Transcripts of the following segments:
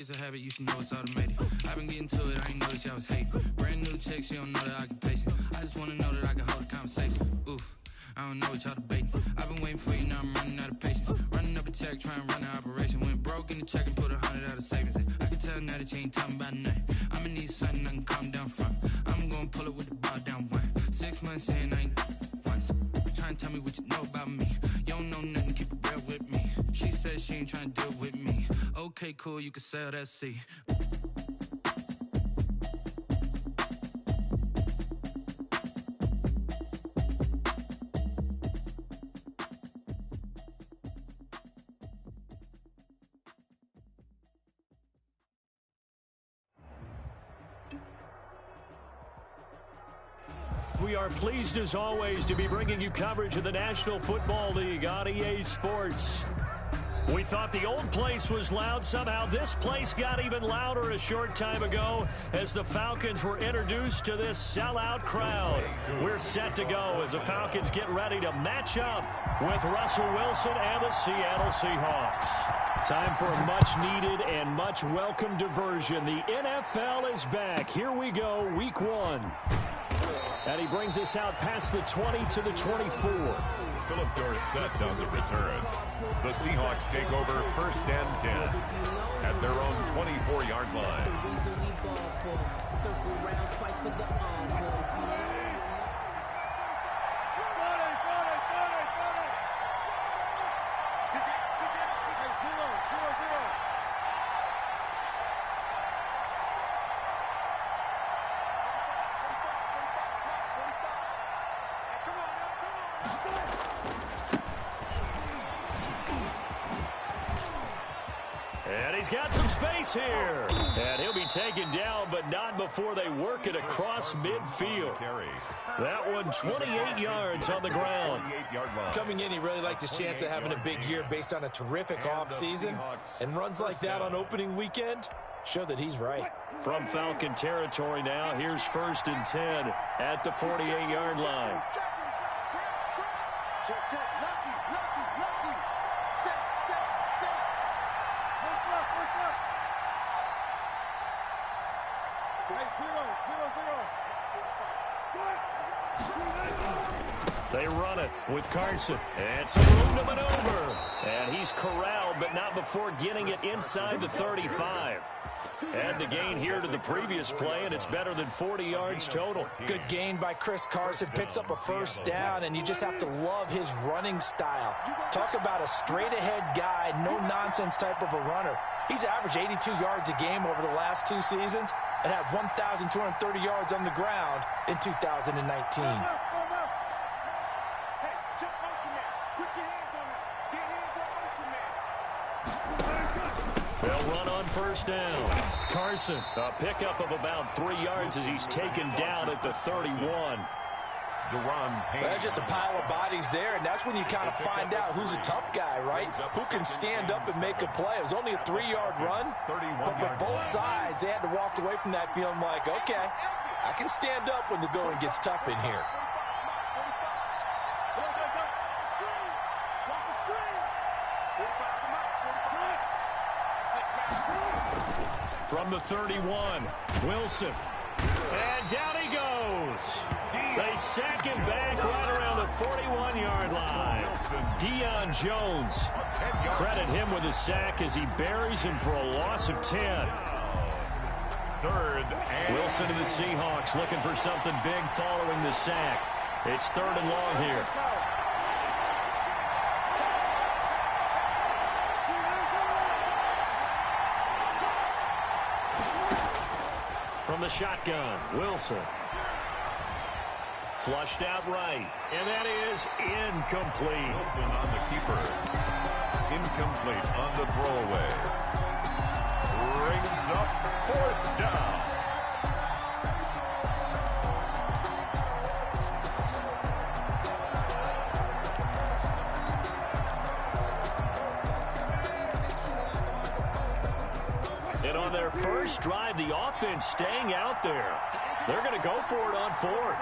It's a habit, you should know it's automated. I've been getting to it, I ain't noticed y'all was hating. Brand new chick, she don't know that I can pace it. I just wanna know that I can hold a conversation. Oof, I don't know what y'all debating. I've been waiting for you, now I'm running out of patience. Running up a check, trying to run an operation. Went broke in the check and put 100 out of savings in. I can tell now that you ain't talking about nothing. I'ma need something I can calm down from. I'm gonna pull it with the bar down one. 6 months in, I ain't once. Trying to tell me what you know about me. You don't know nothing, keep it real with me. She said she ain't trying to deal with me. Okay, cool, you can sell that seat. We are pleased as always to be bringing you coverage of the National Football League on EA Sports. We thought the old place was loud. Somehow this place got even louder a short time ago as the Falcons were introduced to this sellout crowd. We're set to go as the Falcons get ready to match up with Russell Wilson and the Seattle Seahawks. Time for a much-needed and much-welcome diversion. The NFL is back. Here we go, Week 1. And he brings us out past the 20 to the 24. Philip Dorsett on the return. The Seahawks take over 1st and 10 at their own 24-yard line. And he's got some space here. And he'll be taken down, but not before they work it across midfield. That one 28 yards on the ground. Coming in, he really liked his chance of having a big year based on a terrific offseason. And runs like that on opening weekend show that he's right. From Falcon territory now, here's 1st and 10 at the 48-yard line. They run it with Carson. And some room to maneuver. And he's corralled, but not before getting it inside the 35. Add the gain here to the previous play, and it's better than 40 yards total. Good gain by Chris Carson. Picks up a 1st down, and you just have to love his running style. Talk about a straight-ahead guy, no-nonsense type of a runner. He's averaged 82 yards a game over the last 2 seasons and had 1,230 yards on the ground in 2019. They'll run on 1st down. Carson, a pickup of about 3 yards as he's taken down at the 31. That's just a pile of bodies there, and that's when you kind of find out who's a tough guy, right? Who can stand up and make a play. It was only a 3-yard run, but for both sides, they had to walk away from that feeling like, okay, I can stand up when the going gets tough in here. From the 31, Wilson. And down he goes. They sack him back right around the 41-yard line. Deion Jones. Credit him with a sack as he buries him for a loss of 10. 3rd and Wilson to the Seahawks looking for something big following the sack. It's 3rd and long here. From the shotgun, Wilson. Flushed out right, and that is incomplete. Wilson on the keeper. Incomplete on the throwaway. Brings up 4th down. And on their first drive, the offense staying out there. They're going to go for it on 4th.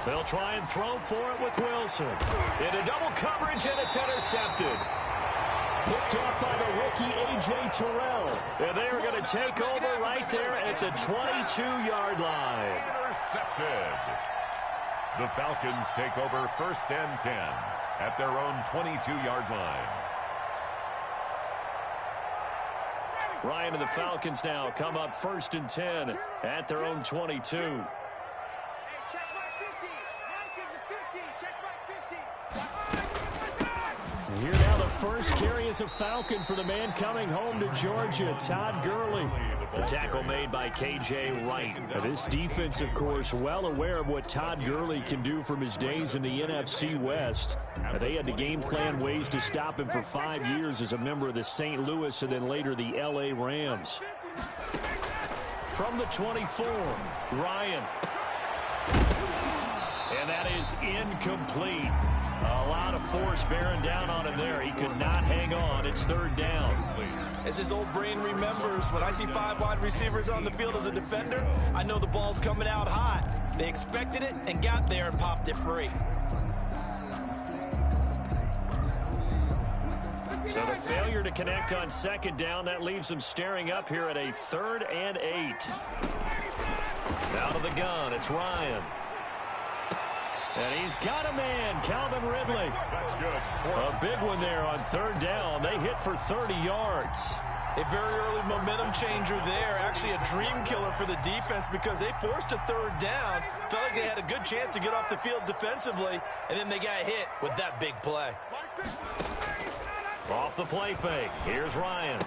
They'll try and throw for it with Wilson. Into double coverage, and it's intercepted. Picked off by the rookie A.J. Terrell. And they are going to take over right there at the 22-yard line. Intercepted. The Falcons take over 1st and 10 at their own 22-yard line. Ryan and the Falcons now come up 1st and 10 at their own 22. Here now the first carry is a Falcon for the man coming home to Georgia, Todd Gurley. The tackle made by K.J. Wright. Now this defense, of course, well aware of what Todd Gurley can do from his days in the NFC West. Now they had to game plan ways to stop him for 5 years as a member of the St. Louis and then later the L.A. Rams. From the 24, Ryan. And that is incomplete. A lot of force bearing down on him there. He could not hang on. It's 3rd down. As his old brain remembers, when I see 5 wide receivers on the field as a defender, I know the ball's coming out hot. They expected it and got there and popped it free. So the failure to connect on 2nd down, that leaves them staring up here at a 3rd and 8. Out of the gun, it's Ryan. And he's got a man, Calvin Ridley. That's good. A big one there on 3rd down. They hit for 30 yards. A very early momentum changer there. Actually a dream killer for the defense because they forced a 3rd down. Felt like they had a good chance to get off the field defensively, and then they got hit with that big play. Off the play fake. Here's Ryan.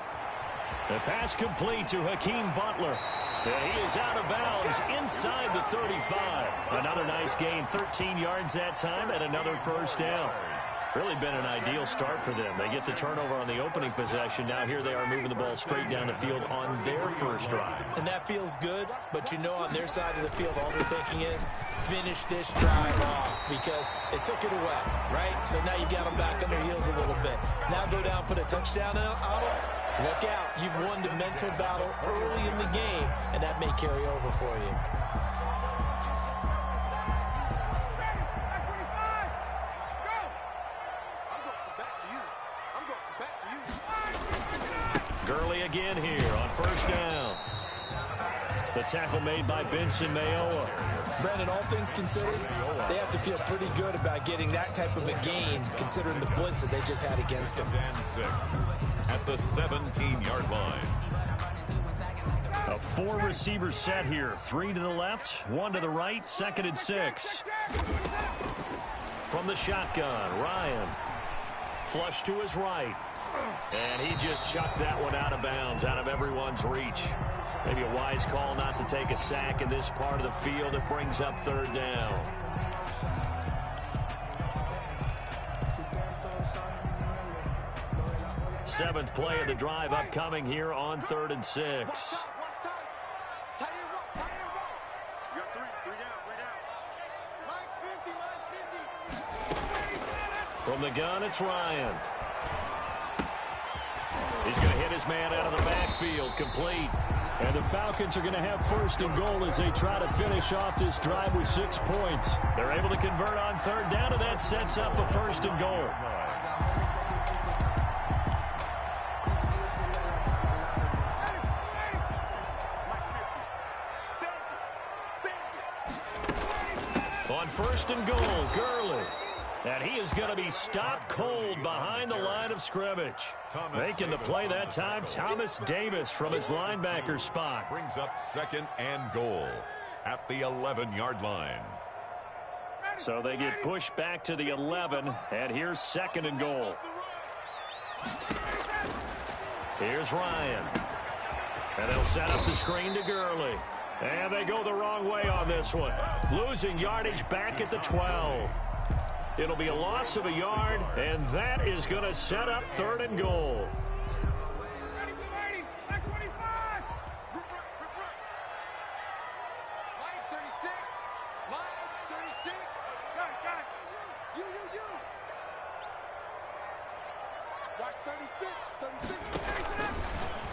The pass complete to Hakeem Butler. And he is out of bounds inside the 35. Another nice gain, 13 yards that time, and another 1st down. Really been an ideal start for them. They get the turnover on the opening possession. Now here they are moving the ball straight down the field on their first drive. And that feels good, but you know on their side of the field all they're thinking is finish this drive off because they took it away, right? So now you've got them back on their heels a little bit. Now go down, put a touchdown on them. Look out. You've won the mental battle early in the game, and that may carry over for you. Gurley again here on 1st down. The tackle made by Benson Mayowa. Brandon, all things considered, they have to feel pretty good about getting that type of a gain considering the blitz that they just had against them. And 6 at the 17-yard line. A 4-receiver set here. 3 to the left, 1 to the right, 2nd and 6. From the shotgun, Ryan. Flush to his right. And he just chucked that one out of bounds, out of everyone's reach. Maybe a wise call not to take a sack in this part of the field. It brings up 3rd down. Seventh play of the drive upcoming here on 3rd and 6. From the gun, it's Ryan. He's going to hit his man out of the backfield, complete. And the Falcons are going to have 1st and goal as they try to finish off this drive with 6 points. They're able to convert on 3rd down, and that sets up a 1st and goal. On 1st and goal, Gurley. And he is going to be stopped cold behind the line of scrimmage. Making the play that time, Thomas Davis from his linebacker spot. Brings up 2nd and goal at the 11-yard line. So they get pushed back to the 11, and here's 2nd and goal. Here's Ryan. And they'll set up the screen to Gurley. And they go the wrong way on this one. Losing yardage back at the 12. It'll be a loss of a yard, and that is going to set up 3rd and goal.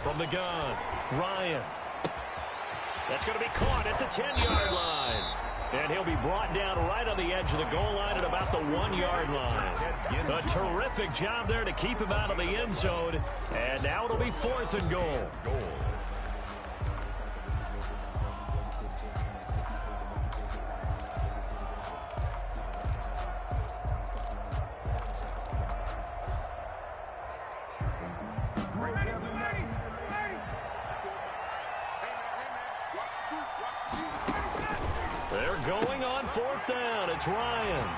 From the gun, Ryan. That's going to be caught at the 10-yard line. And he'll be brought down right on the edge of the goal line at about the 1-yard line. A terrific job there to keep him out of the end zone. And now it'll be 4th and goal. They're going on 4th down. It's Ryan.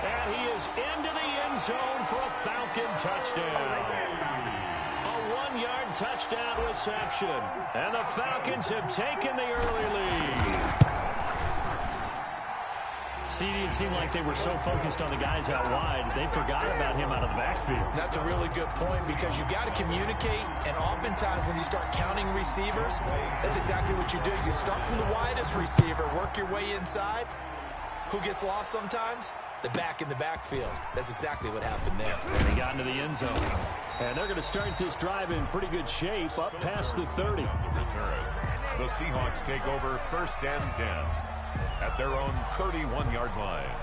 And he is into the end zone for a Falcon touchdown. A 1-yard touchdown reception. And the Falcons have taken the early lead. See, it seemed like they were so focused on the guys out wide, they forgot about him out of the backfield. That's a really good point because you've got to communicate, and oftentimes when you start counting receivers, that's exactly what you do. You start from the widest receiver, work your way inside. Who gets lost sometimes? The back in the backfield. That's exactly what happened there. And he got into the end zone. And they're going to start this drive in pretty good shape up past the 30. The Seahawks take over 1st and 10. At their own 31-yard line.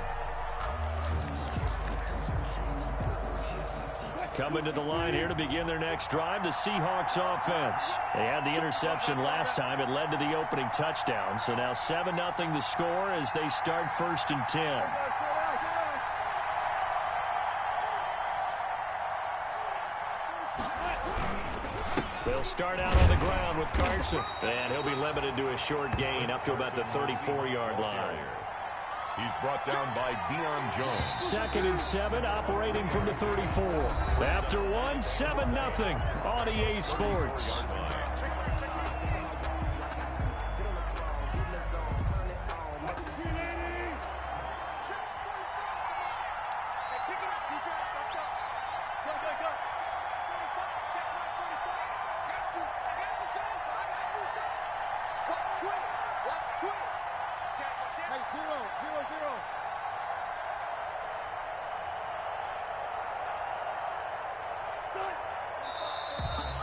Coming to the line here to begin their next drive, the Seahawks offense. They had the interception last time. It led to the opening touchdown. So now 7-0 the score as they start 1st and 10. They'll start out on the ground with Carson. And he'll be limited to a short gain up to about the 34-yard line. He's brought down by Deion Jones. 2nd and 7, operating from the 34. After 1, 7-0 on EA Sports.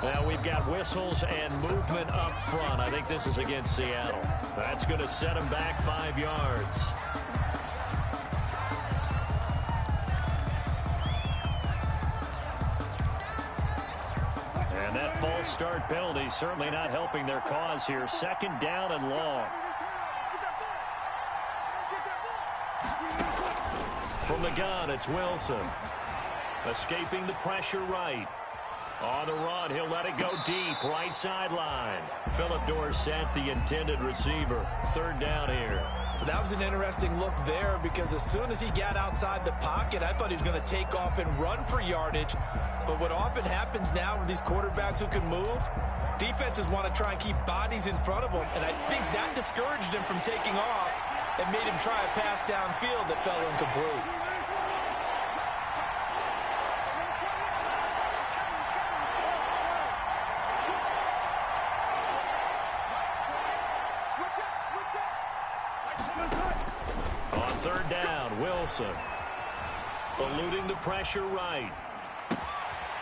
Now we've got whistles and movement up front. I think this is against Seattle. That's going to set him back 5 yards. And that false start penalty certainly not helping their cause here. 2nd down and long. From the gun, it's Wilson. Escaping the pressure right. On the run, he'll let it go deep, right sideline. Philip Dorsett, the intended receiver. 3rd down here. That was an interesting look there because as soon as he got outside the pocket, I thought he was going to take off and run for yardage. But what often happens now with these quarterbacks who can move, defenses want to try and keep bodies in front of them. And I think that discouraged him from taking off and made him try a pass downfield that fell incomplete. On 3rd down, Wilson. Eluding the pressure right.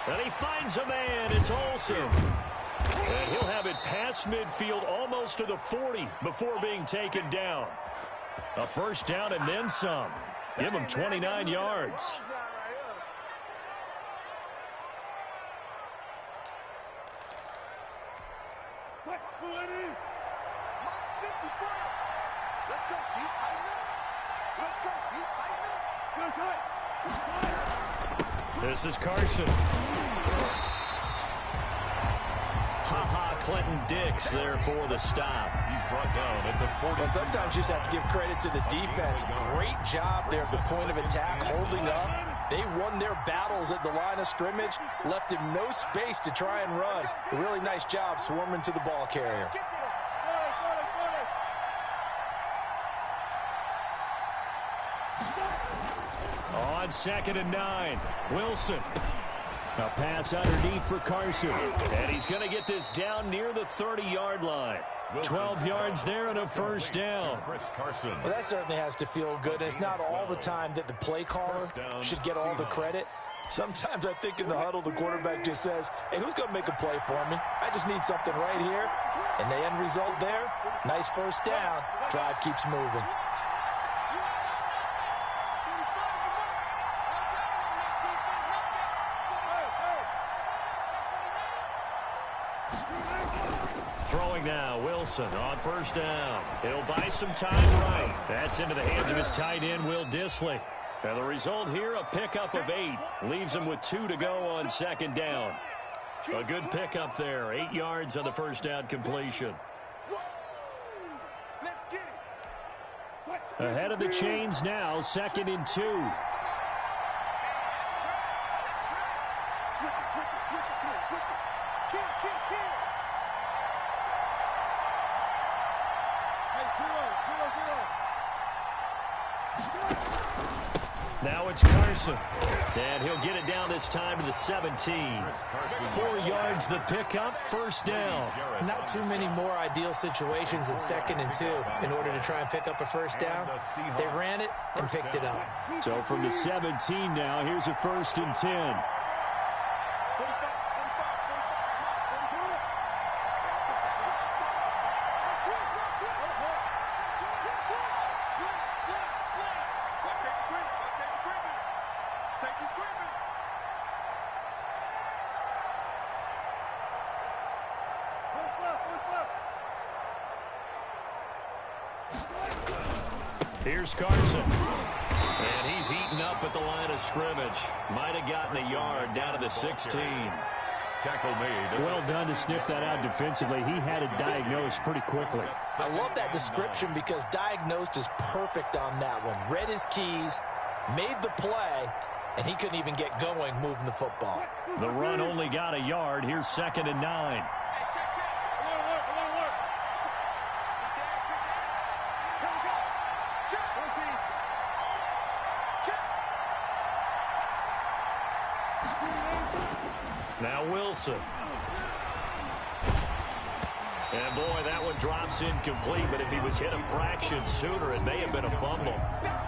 And he finds a man. It's Olsen. And he'll have it past midfield almost to the 40 before being taken down. A 1st down and then some. Give him 29 yards. This is Carson. Clinton Dix there for the stop. He's brought down at the 40. Well, sometimes you just have to give credit to the defense. Great job there at the point of attack, holding up. They won their battles at the line of scrimmage, left him no space to try and run. A really nice job swarming to the ball carrier. On 2nd and 9, Wilson. A pass underneath for Carson. And he's going to get this down near the 30-yard line. 12 yards there and a 1st down. Well, that certainly has to feel good. And it's not all the time that the play caller should get all the credit. Sometimes I think in the huddle, the quarterback just says, hey, who's going to make a play for me? I just need something right here. And the end result there, nice 1st down. Drive keeps moving. Throwing now, Wilson on first down. He'll buy some time right. That's into the hands of his tight end, Will Dissly. And the result here, a pickup of 8. Leaves him with 2 to go on second down. A good pickup there. 8 yards on the first down completion. Ahead of the chains now, 2nd and 2. Now it's Carson. And he'll get it down this time to the 17. 4 yards the pickup, first down. Not too many more ideal situations at 2nd and 2 in order to try and pick up a first down. They ran it and picked it up. So from the 17 now, here's a 1st and 10. Here's Carson. And he's heating up at the line of scrimmage. Might have gotten a yard down to the 16. Tackle made. Well done to sniff that out defensively. He had it diagnosed pretty quickly. I love that description because diagnosed is perfect on that one. Read his keys, made the play, and he couldn't even get going moving the football. The run only got a yard. Here's 2nd and 9. Now Wilson. And boy, that one drops incomplete, but if he was hit a fraction sooner, it may have been a fumble.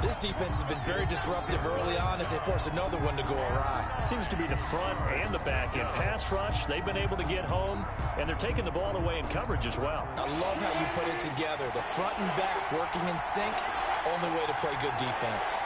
This defense has been very disruptive early on as they force another one to go awry. Seems to be the front and the back end. Pass rush, they've been able to get home, and they're taking the ball away in coverage as well. I love how you put it together. The front and back working in sync, only way to play good defense.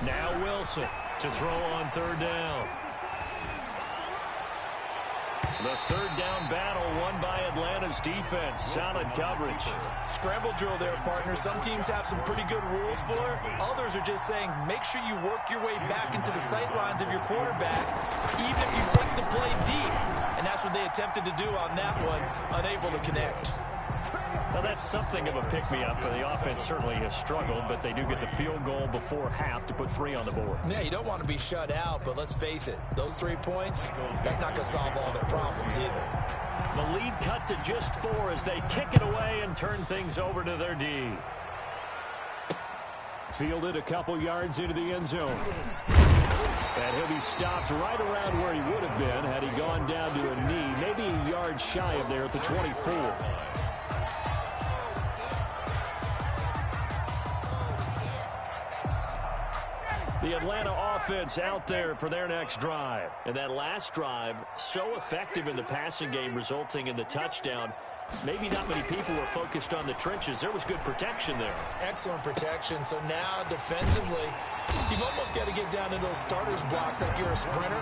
Now Wilson to throw on 3rd down. The 3rd down battle won by Atlanta's defense. Solid coverage. Scramble drill there, partner. Some teams have some pretty good rules for it. Others are just saying make sure you work your way back into the sight lines of your quarterback, even if you take the play deep. And that's what they attempted to do on that one, unable to connect. Well, that's something of a pick-me-up. The offense certainly has struggled, but they do get the field goal before half to put 3 on the board. Yeah, you don't want to be shut out, but let's face it, those 3 points, that's not going to solve all their problems either. The lead cut to just 4 as they kick it away and turn things over to their D. Fielded a couple yards into the end zone. And he'll be stopped right around where he would have been had he gone down to a knee, maybe a yard shy of there at the 24. The Atlanta offense out there for their next drive. And that last drive, so effective in the passing game, resulting in the touchdown. Maybe not many people were focused on the trenches. There was good protection there. Excellent protection. So now, defensively, you've almost got to get down to those starters blocks like you're a sprinter.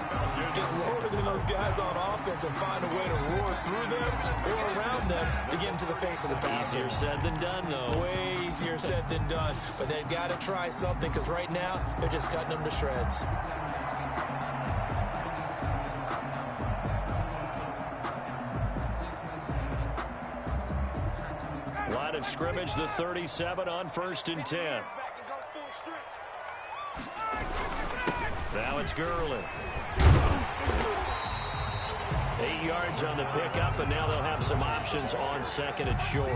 Get lower than those guys on offense and find a way to roar through them or around them to get into the face of the passer. Easier said than done, though. Way easier said than done. But they've got to try something because right now, they're just cutting them to shreds. Line of scrimmage, the 37 on 1st and 10. Now it's Gurley. 8 yards on the pickup, and now they'll have some options on 2nd and short.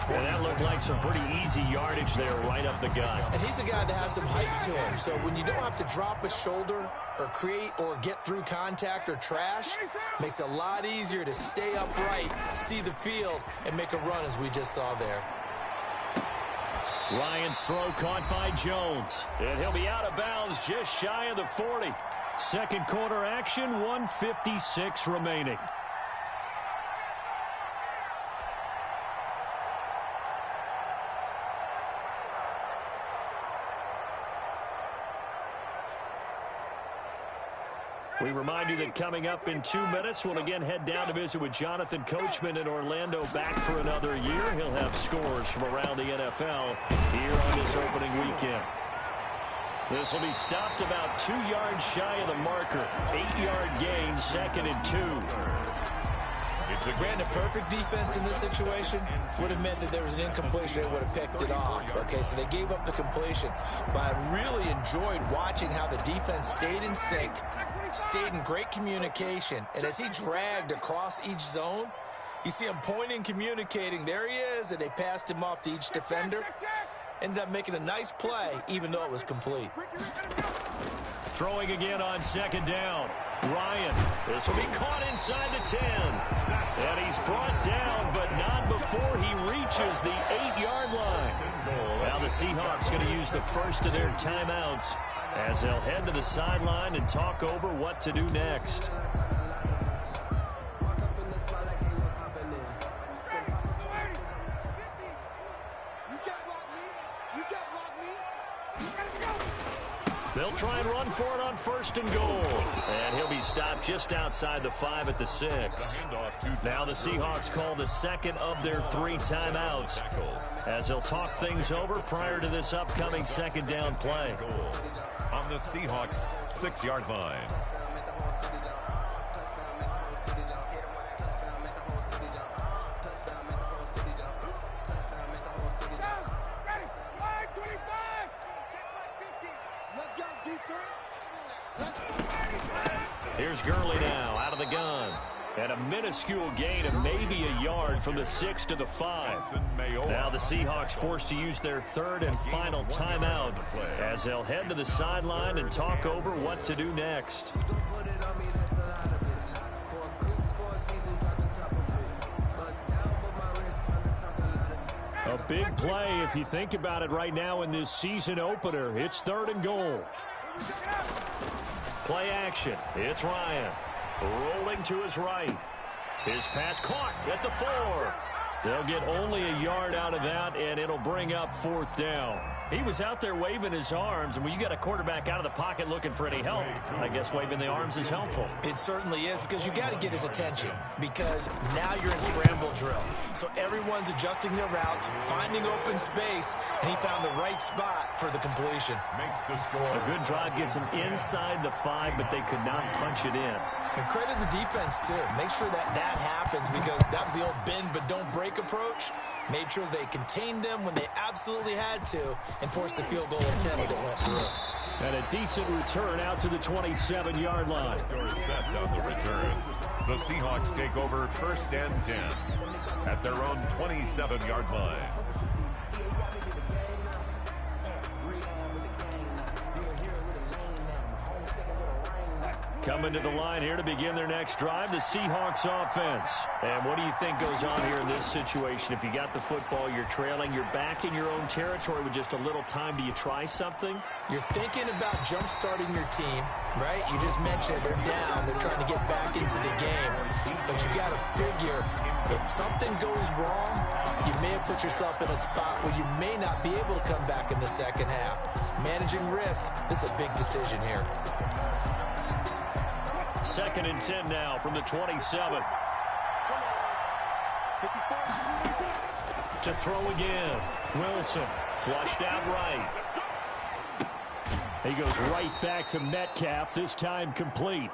And that looked like some pretty easy yardage there right up the gut. And he's a guy that has some height to him, so when you don't have to drop a shoulder or create or get through contact or trash, makes it a lot easier to stay upright, see the field, and make a run as we just saw there. Ryan's throw caught by Jones. And he'll be out of bounds just shy of the 40. Second quarter action, 1:56 remaining. We remind you that coming up in 2 minutes, we'll again head down to visit with Jonathan Coachman in Orlando, back for another year. He'll have scores from around the NFL here on this opening weekend. This will be stopped about 2 yards shy of the marker. 8-yard gain, 2nd and 2. Brandon, perfect defense in this situation would have meant that there was an incompletion. They would have picked it off. Okay, so they gave up the completion. But I really enjoyed watching how the defense stayed in sync, stayed in great communication. And as he dragged across each zone, you see him pointing, communicating. There he is, and they passed him off to each defender. Ended up making a nice play, even though it was complete. Throwing again on 2nd down. Ryan, this will be caught inside the 10. And he's brought down, but not before he reaches the 8-yard line. Now the Seahawks going to use the first of their timeouts as they'll head to the sideline and talk over what to do next. They'll try and run for it on 1st and goal. And he'll be stopped just outside the 5 at the 6. Now the Seahawks call the second of their 3 timeouts as they'll talk things over prior to this upcoming 2nd down play. On the Seahawks 6-yard line. Here's Gurley now out of the gun. And a minuscule gain of maybe a yard from the 6 to the 5. Now the Seahawks forced to use their 3rd and final timeout as they'll head to the sideline and talk over what to do next. A big play if you think about it right now in this season opener. It's 3rd and goal. Play action. It's Ryan. Rolling to his right. His pass caught at the 4. They'll get only a yard out of that, and it'll bring up 4th down. He was out there waving his arms, and when you got a quarterback out of the pocket looking for any help, I guess waving the arms is helpful. It certainly is, because you got to get his attention, because now you're in scramble drill. So everyone's adjusting their routes, finding open space, and he found the right spot for the completion. Makes the score. A good drive gets him inside the 5, but they could not punch it in. And credit the defense, too. Make sure that happens, because that was the old bend but don't break approach. Made sure they contained them when they absolutely had to and forced the field goal attempt that went through. And a decent return out to the 27-yard line. Set on the return. The Seahawks take over 1st and 10 at their own 27-yard line. Coming to the line here to begin their next drive, the Seahawks offense. And what do you think goes on here in this situation? If you got the football, you're trailing, you're back in your own territory with just a little time. Do you try something? You're thinking about jump-starting your team, right? You just mentioned it. They're down. They're trying to get back into the game. But you got to figure, if something goes wrong, you may have put yourself in a spot where you may not be able to come back in the second half. Managing risk, this is a big decision here. 2nd and 10 now from the 27. To throw again. Wilson flushed out right. He goes right back to Metcalf, this time complete.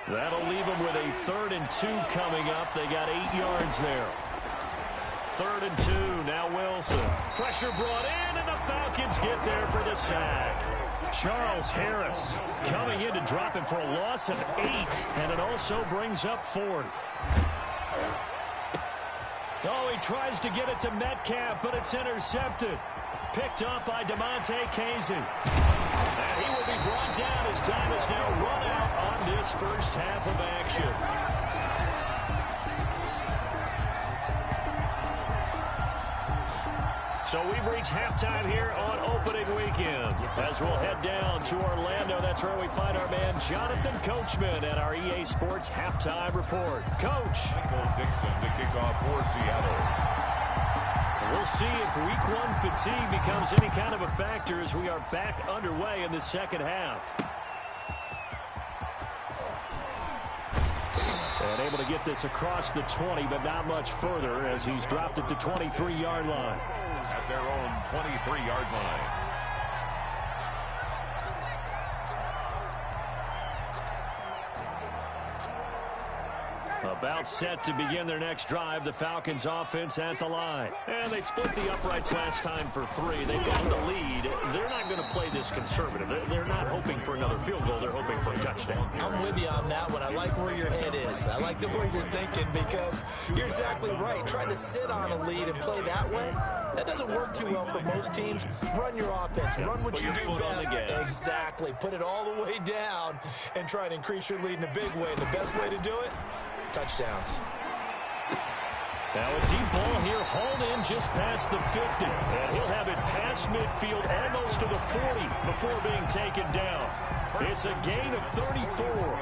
That'll leave him with a 3rd and 2 coming up. They got 8 yards there. 3rd and 2, now Wilson. Pressure brought in, and the Falcons get there for the sack. Charles Harris coming in to drop him for a loss of 8, and it also brings up 4th. Oh, he tries to get it to Metcalf, but it's intercepted. Picked up by DeMonte Casey. And he will be brought down as time is now run out on this first half of action. So we've reached halftime here on opening weekend. As we'll head down to Orlando, that's where we find our man Jonathan Coachman at our EA Sports Halftime Report. Coach. Michael Dixon to kick off for Seattle. We'll see if week one fatigue becomes any kind of a factor as we are back underway in the second half. And able to get this across the 20, but not much further as he's dropped it to 23-yard line. At their own 23-yard line. About set to begin their next drive, the Falcons offense at the line. And they split the uprights last time for 3. They've got the lead. They're not going to play this conservative. They're not hoping for another field goal. They're hoping for a touchdown. I'm with you on that one. I like where your head is. I like the way you're thinking because you're exactly right. Trying to sit on a lead and play that way, that doesn't work too well for most teams. Run your offense. Run what you do best. Exactly. Put it all the way down and try and increase your lead in a big way. And the best way to do it, touchdowns. Now a deep ball here, hauled in just past the 50. And he'll have it past midfield almost to the 40 before being taken down. It's a gain of 34.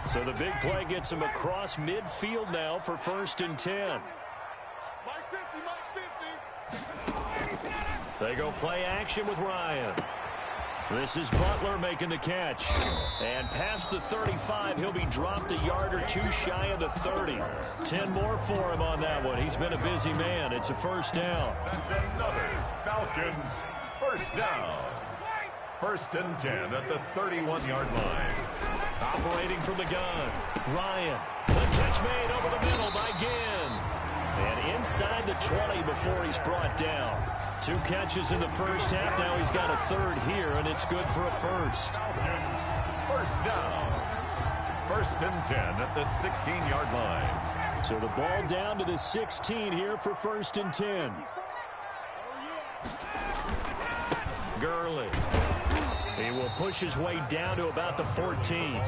So the big play gets him across midfield now for 1st and 10. They go play action with Ryan. This is Butler making the catch. And past the 35, he'll be dropped a yard or 2 shy of the 30. 10 more for him on that one. He's been a busy man. It's a 1st down. That's another Falcons first down. 1st and 10 at the 31-yard line. Operating from the gun, Ryan. The catch made over the middle by Ginn. And inside the 20 before he's brought down. 2 catches in the 1st half. Now he's got a 3rd here, and it's good for a 1st. Falcons first down. 1st and 10 at the 16-yard line. So the ball down to the 16 here for 1st and 10. Gurley. He will push his way down to about the 14.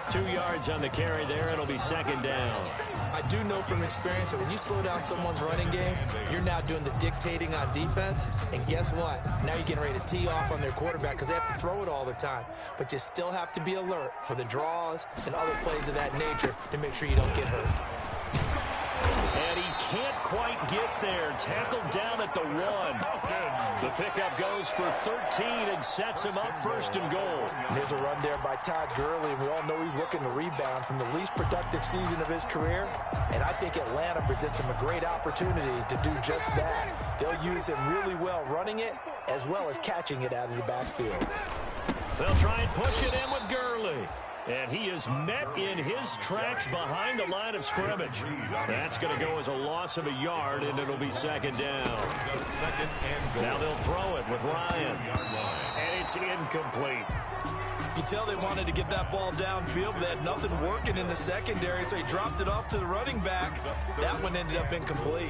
2 yards on the carry there. It'll be 2nd down. I do know from experience that when you slow down someone's running game, you're now doing the dictating on defense. And guess what? Now you're getting ready to tee off on their quarterback because they have to throw it all the time. But you still have to be alert for the draws and other plays of that nature to make sure you don't get hurt. And he can't quite get there. Tackled down at the 1. The pickup goes for 13 and sets him up 1st and goal. And there's a run there by Todd Gurley, and we all know he's looking to rebound from the least productive season of his career. And I think Atlanta presents him a great opportunity to do just that. They'll use him really well running it as well as catching it out of the backfield. They'll try and push it in with Gurley. And he is met in his tracks behind the line of scrimmage. That's going to go as a loss of a yard, and it'll be 2nd down. Now they'll throw it with Ryan. And it's incomplete. You tell they wanted to get that ball downfield, but they had nothing working in the secondary, so he dropped it off to the running back. That one ended up incomplete.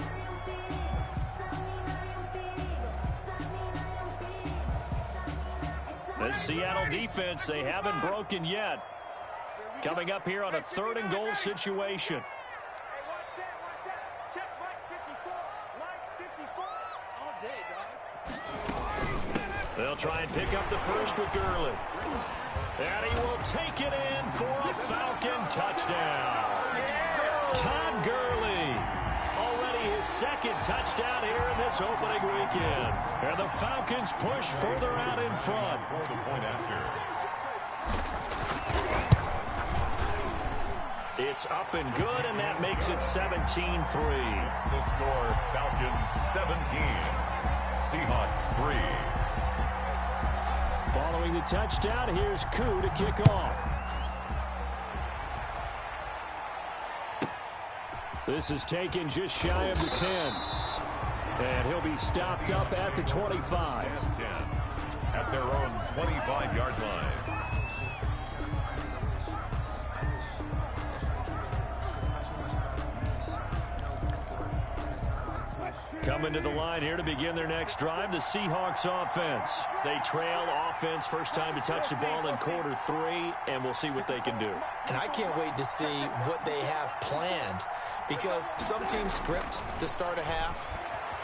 This Seattle defense, they haven't broken yet. Coming up here on a 3rd and goal situation. They'll try and pick up the 1st with Gurley. And he will take it in for a Falcon touchdown. Todd Gurley. Already his 2nd touchdown here in this opening weekend. And the Falcons push further out in front. For the point after. It's up and good, and that makes it 17-3. The score, Falcons 17, Seahawks 3. Following the touchdown, here's Koo to kick off. This is taken just shy of the 10. And he'll be stopped up at the 25. 10 at their own 25-yard line. Coming to the line here to begin their next drive, the Seahawks offense. They trail offense, first time to touch the ball in quarter 3, and we'll see what they can do. And I can't wait to see what they have planned, because some teams script to start a half.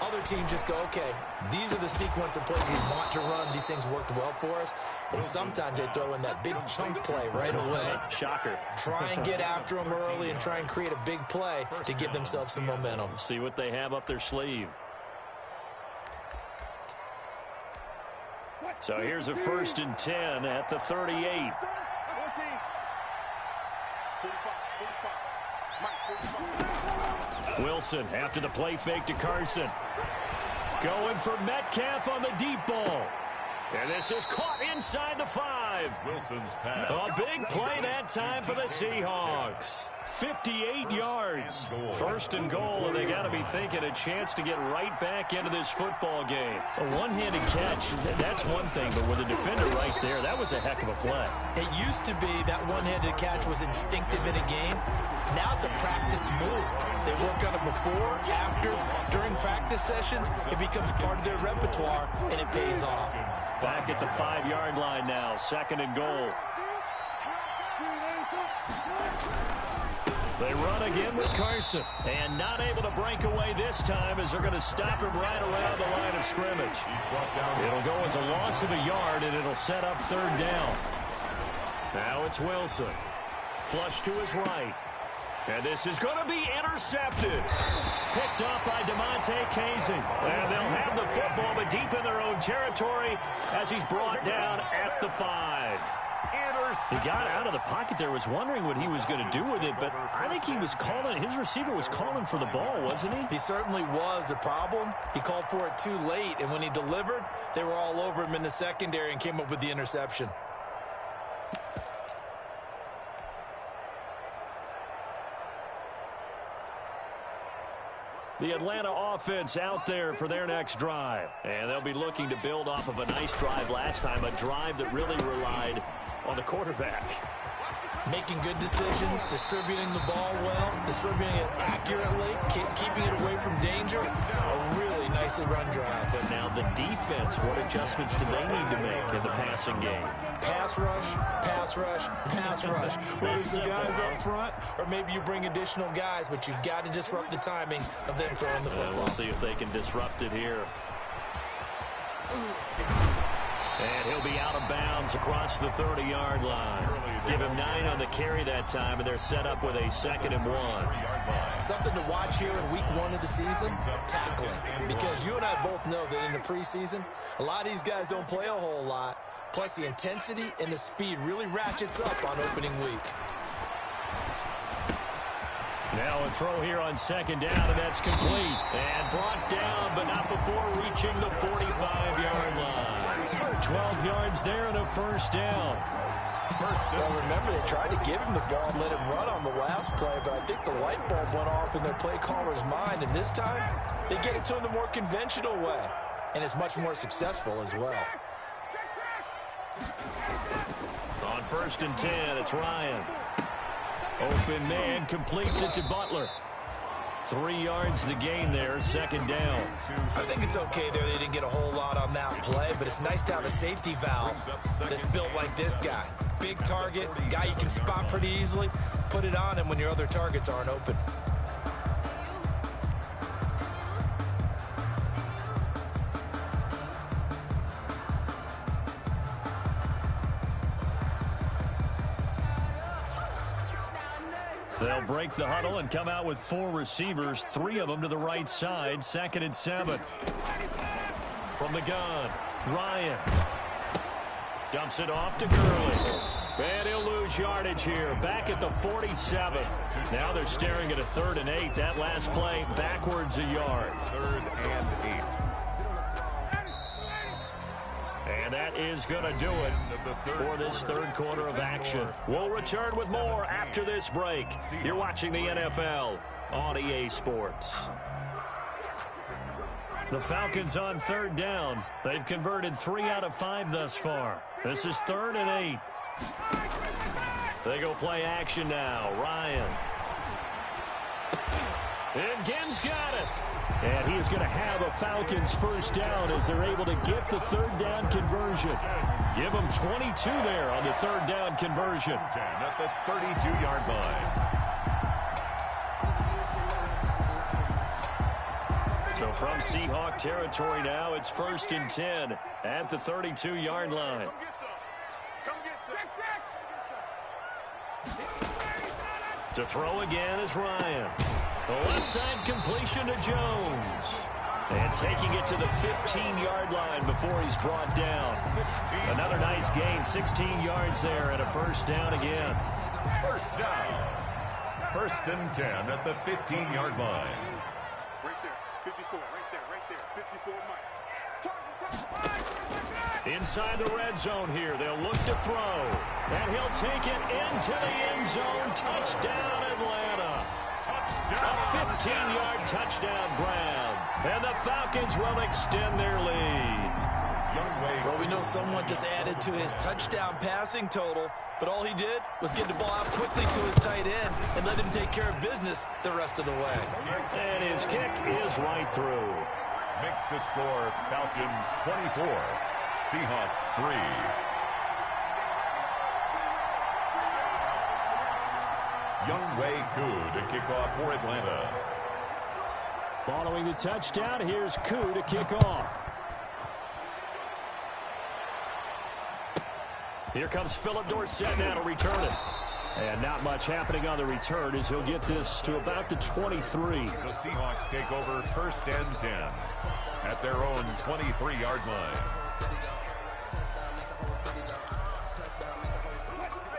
Other teams just go, okay, these are the sequence of plays we want to run. These things worked well for us. And sometimes they throw in that big chunk play right away. Shocker. Try and get after them early and try and create a big play to give themselves some momentum. See what they have up their sleeve. So here's a 1st and 10 at the 38. Wilson after the play fake to Carson. Going for Metcalf on the deep ball. And this is caught inside the 5. Wilson's pass. A big play that time for the Seahawks. 58 yards. 1st and goal, and they got to be thinking a chance to get right back into this football game. A one-handed catch, that's one thing, but with a defender right there, that was a heck of a play. It used to be that one-handed catch was instinctive in a game. Now it's a practiced move. They work on it before, after, during practice sessions. It becomes part of their repertoire, and it pays off. Back at the 5-yard line now, 2nd and goal. They run again with Carson, and not able to break away this time as they're going to stop him right around the line of scrimmage. It'll go as a loss of a yard, and it'll set up 3rd down. Now it's Wilson. Flush to his right. And this is going to be intercepted. Picked up by DeMonte Casey. And they'll have the football, but deep in their own territory as he's brought down at the 5. He got out of the pocket there, was wondering what he was going to do with it, but I think he was calling, his receiver was calling for the ball, wasn't he? He certainly was. The problem, he called for it too late, and when he delivered, they were all over him in the secondary and came up with the interception. The Atlanta offense out there for their next drive. And they'll be looking to build off of a nice drive last time, a drive that really relied on the quarterback. Making good decisions, distributing the ball well, distributing it accurately, keeping it away from danger. A really nicely run drive. But now the defense, what adjustments do they need to make in the passing game? Pass rush, pass rush, pass rush. Whether it's the guys up front or maybe you bring additional guys, but you've got to disrupt the timing of them throwing the football. We'll see if they can disrupt it here. And he'll be out of bounds across the 30-yard line. Give him 9 on the carry that time, and they're set up with a 2nd and 1. Something to watch here in week 1 of the season, tackling. Because you and I both know that in the preseason, a lot of these guys don't play a whole lot. Plus, the intensity and the speed really ratchets up on opening week. Now a throw here on 2nd down, and that's complete. And brought down, but not before reaching the 45-yard line. 12 yards there and a 1st down. Well, remember, they tried to give him the ball and let him run on the last play, but I think the light bulb went off in their play caller's mind, and this time, they get it to him the more conventional way, and it's much more successful as well. On 1st and 10, it's Ryan. Open man completes it to Butler. 3 yards the gain there, 2nd down. I think it's okay there. They didn't get a whole lot on that play, but it's nice to have a safety valve that's built like this guy. Big target, guy you can spot pretty easily. Put it on him when your other targets aren't open. They'll break the huddle and come out with 4 receivers, 3 of them to the right side, 2nd and 7. From the gun, Ryan dumps it off to Gurley. And he'll lose yardage here, back at the 47. Now they're staring at a 3rd and 8. That last play backwards a yard. 3rd and 8. And that is going to do it for this 3rd quarter of action. We'll return with more after this break. You're watching the NFL on EA Sports. The Falcons on 3rd down. They've converted 3 out of 5 thus far. This is 3rd and 8. They go play action now. Ryan. And Gibbs got it. And he is going to have a Falcons first down as they're able to get the third down conversion. Give them 22 there on the third down conversion. 10 at the 32-yard line. So from Seahawk territory now, it's 1st and 10 at the 32-yard line. To throw again is Ryan. The left side completion to Jones. And taking it to the 15-yard line before he's brought down. Another nice gain, 16 yards there and a first down again. First down. 1st and 10 at the 15-yard line. Right there, 54, right there, 54, Mike. Inside the red zone here, they'll look to throw. And he'll take it into the end zone. Touchdown, Atlanta. A 15-yard touchdown grab. And the Falcons will extend their lead. Well, we know someone just added to his touchdown passing total, but all he did was get the ball out quickly to his tight end and let him take care of business the rest of the way. And his kick is right through. Makes the score Falcons 24, Seahawks 3. Younghoe Koo to kick off for Atlanta. Following the touchdown, here's Koo to kick off. Here comes Philip Dorsett now to return it. And not much happening on the return as he'll get this to about the 23. The Seahawks take over 1st and 10 at their own 23-yard line.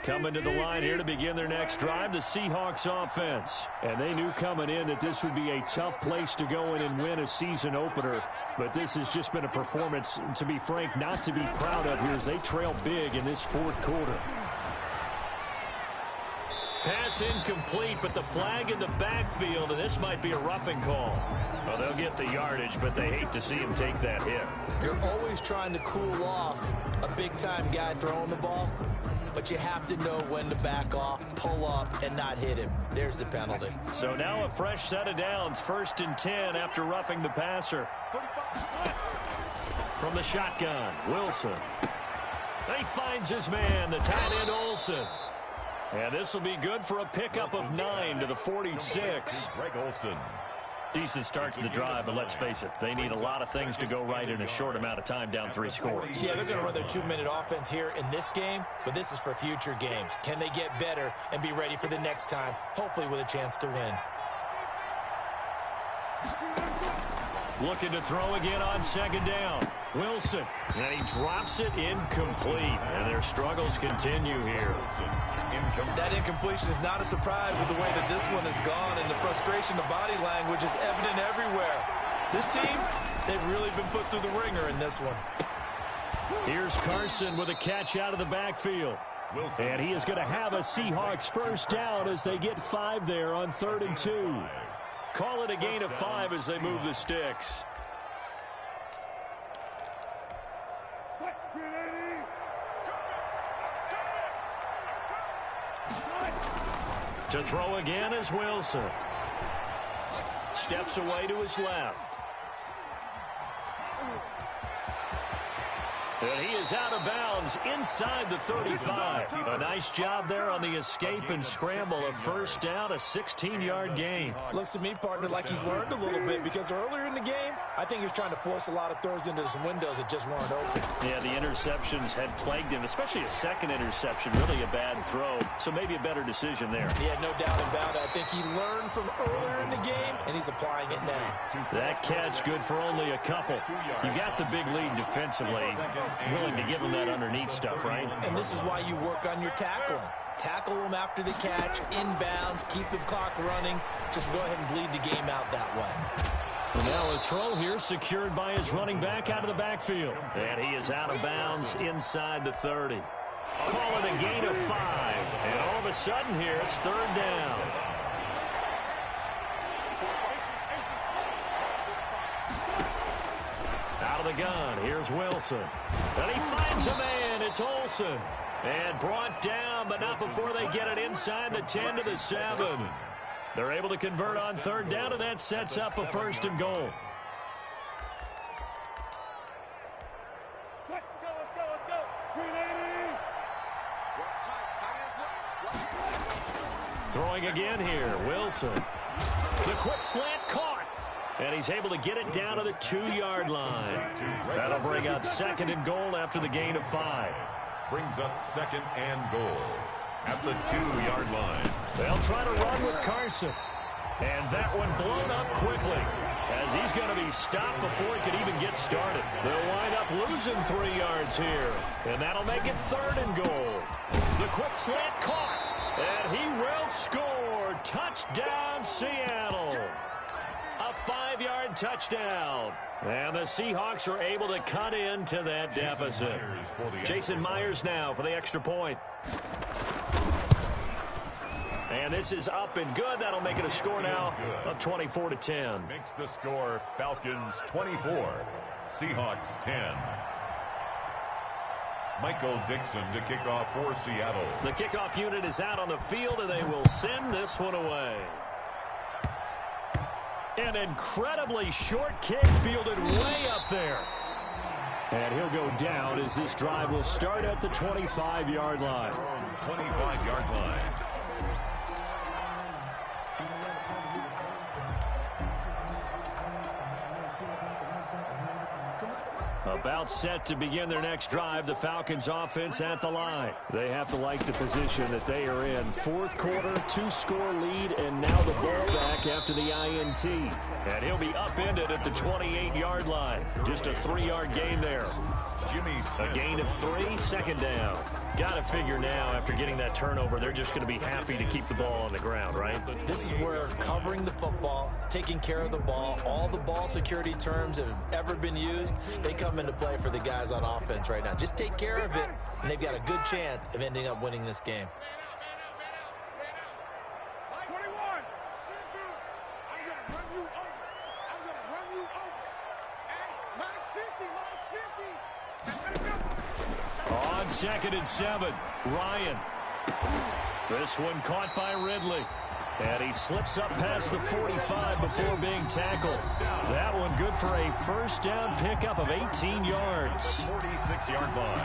Coming to the line here to begin their next drive, the Seahawks offense. And they knew coming in that this would be a tough place to go in and win a season opener. But this has just been a performance, to be frank, not to be proud of here as they trail big in this 4th quarter. Pass incomplete, but the flag in the backfield, and this might be a roughing call. Well, they'll get the yardage, but they hate to see him take that hit. You're always trying to cool off a big-time guy throwing the ball, but you have to know when to back off, pull up, and not hit him. There's the penalty. So now a fresh set of downs, 1st and 10 after roughing the passer. From the shotgun, Wilson. He finds his man, the tight end Olsen. And this will be good for a pickup of 9 to the 46. Greg Olsen. Decent start to the drive, but let's face it, they need a lot of things to go right in a short amount of time down 3 scores. Yeah, they're going to run their 2-minute offense here in this game, but this is for future games. Can they get better and be ready for the next time, hopefully with a chance to win? Looking to throw again on 2nd down. Wilson, and he drops it incomplete. And their struggles continue here. That incompletion is not a surprise with the way that this one has gone, and the frustration, the body language is evident everywhere. This team, they've really been put through the ringer in this one. Here's Carson with a catch out of the backfield. And he is going to have a Seahawks first down as they get 5 there on 3rd and 2. Call it a gain of 5 as they move the sticks. To throw again is Wilson. Steps away to his left. And he is out of bounds inside the 35. A nice job there on the escape and scramble. A first down, a 16-yard gain. Looks to me, partner, like he's learned a little bit, because earlier in the game, I think he was trying to force a lot of throws into some windows that just weren't open. Yeah, the interceptions had plagued him, especially a second interception, really a bad throw. So maybe a better decision there. Yeah, no doubt about it. I think he learned from earlier in the game, and he's applying it now. That catch good for only a couple. You got the big lead defensively. Willing to give him that underneath stuff, right? And this is why you work on your tackling. Tackle them after the catch, inbounds, keep the clock running. Just go ahead and bleed the game out that way. And now a throw here secured by his running back out of the backfield. And he is out of bounds inside the 30. Call it a gain of 5. And all of a sudden here, it's 3rd down. Out of the gun, here's Wilson. And he finds a man, it's Olsen. And brought down, but not before they get it inside the 10 to the 7. They're able to convert on third down, and that sets up a 1st and goal. Let's go. Green 80. Throwing again here, Wilson. The quick slant caught. And he's able to get it down to the 2-yard line. That'll bring up 2nd and goal after the gain of 5. Brings up 2nd and goal at the 2-yard line. They'll try to run with Carson. And that one blown up quickly, as he's going to be stopped before he could even get started. They'll wind up losing 3 yards here. And that'll make it 3rd and goal. The quick slant caught. And he will score. Touchdown, Seattle. A 5-yard touchdown. And the Seahawks are able to cut into that deficit. Jason Myers now for the extra point. And this is up and good. That'll make it a score now of 24-10. Makes the score Falcons 24, Seahawks 10. Michael Dixon to kick off for Seattle. The kickoff unit is out on the field, and they will send this one away. An incredibly short kick fielded way up there. And he'll go down as this drive will start at the 25-yard line. 25-yard line. About set to begin their next drive, the Falcons offense at the line. They have to like the position that they are in. 4th quarter, 2-score lead, and now the ball back after the INT. And he'll be upended at the 28-yard line. Just a 3-yard gain there. A gain of 3, 2nd down. Got to figure now, after getting that turnover, they're just going to be happy to keep the ball on the ground, right? This is where covering the football, taking care of the ball, all the ball security terms that have ever been used, they come into play for the guys on offense right now. Just take care of it, and they've got a good chance of ending up winning this game. 21. I'm going to run you over. And minus 50. On 2nd and 7, Ryan. This one caught by Ridley. And he slips up past the 45 before being tackled. That one good for a 1st down pickup of 18 yards. 46-yard line.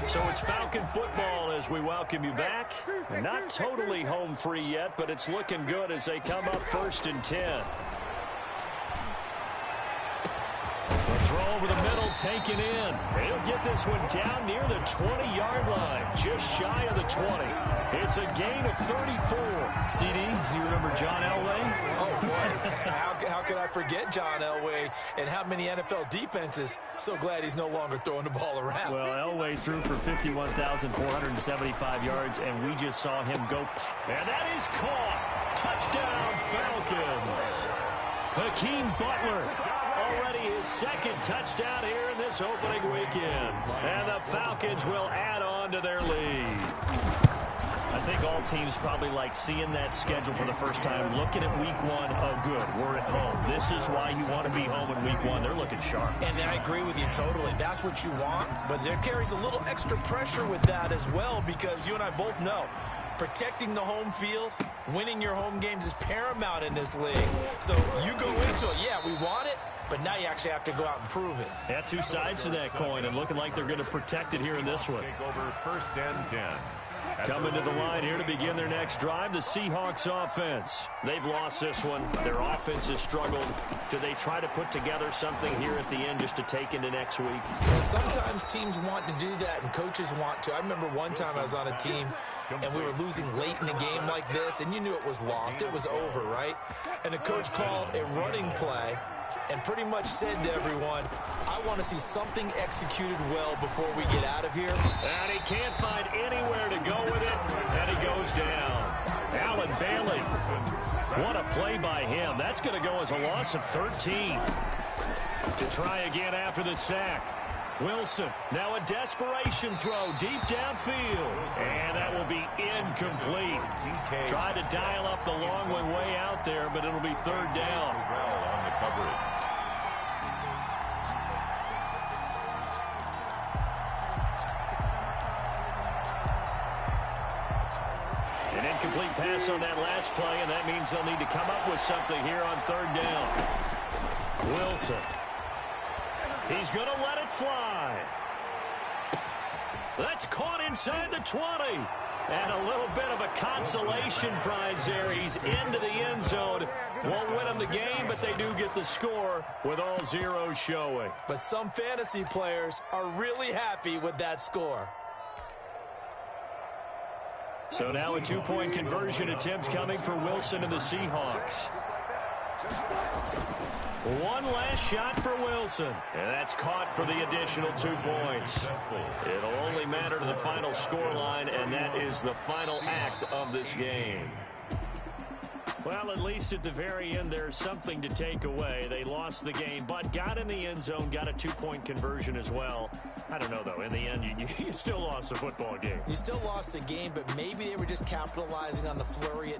So it's Falcon football as we welcome you back. Not totally home free yet, but it's looking good as they come up 1st and 10. The throw over the middle taken in. He'll get this one down near the 20-yard line, just shy of the 20. It's a gain of 34. CD, you remember John Elway? Oh, boy. How could I forget John Elway and how many NFL defenses? So glad he's no longer throwing the ball around. Well, Elway threw for 51,475 yards, and we just saw him go. And that is caught. Touchdown, Falcons. Hakeem Butler. Already his 2nd touchdown here in this opening weekend. And the Falcons will add on to their lead. I think all teams probably like seeing that schedule for the first time, looking at week 1. Oh, good, we're at home. This is why you want to be home in week 1. They're looking sharp. And I agree with you totally. That's what you want. But there carries a little extra pressure with that as well, because you and I both know protecting the home field, winning your home games is paramount in this league. So you go into it, yeah, we want it, but now you actually have to go out and prove it. Yeah, 2 sides to that coin, and looking like they're going to protect it here in this one. Take over 1st and 10. Coming to the line here to begin their next drive, the Seahawks offense. They've lost this one. Their offense has struggled. Do they try to put together something here at the end just to take into next week? Well, sometimes teams want to do that, and coaches want to. I remember one time I was on a team, and we were losing late in a game like this, and you knew it was lost. It was over, right? And the coach called a running play and pretty much said to everyone, I want to see something executed well before we get out of here. And he can't find anywhere to go with it, and he goes down. Allen Bailey. What a play by him. That's going to go as a loss of 13. To try again after the sack. Wilson, now a desperation throw deep downfield. And that will be incomplete. Tried to dial up the long one way out there, but it'll be 3rd down. On the coverage. Incomplete pass on that last play, and that means they'll need to come up with something here on third down. Wilson. He's going to let it fly. That's caught inside the 20. And a little bit of a consolation prize there. He's into the end zone. Won't win them the game, but they do get the score with all zeros showing. But some fantasy players are really happy with that score. So now a two-point conversion attempt coming for Wilson and the Seahawks. One last shot for Wilson, and that's caught for the additional 2 points. It'll only matter to the final scoreline, and that is the final act of this game. Well, at least at the very end, there's something to take away. They lost the game, but got in the end zone, got a two-point conversion as well. I don't know, though. In the end, you still lost the football game. You still lost the game, but maybe they were just capitalizing on the flurry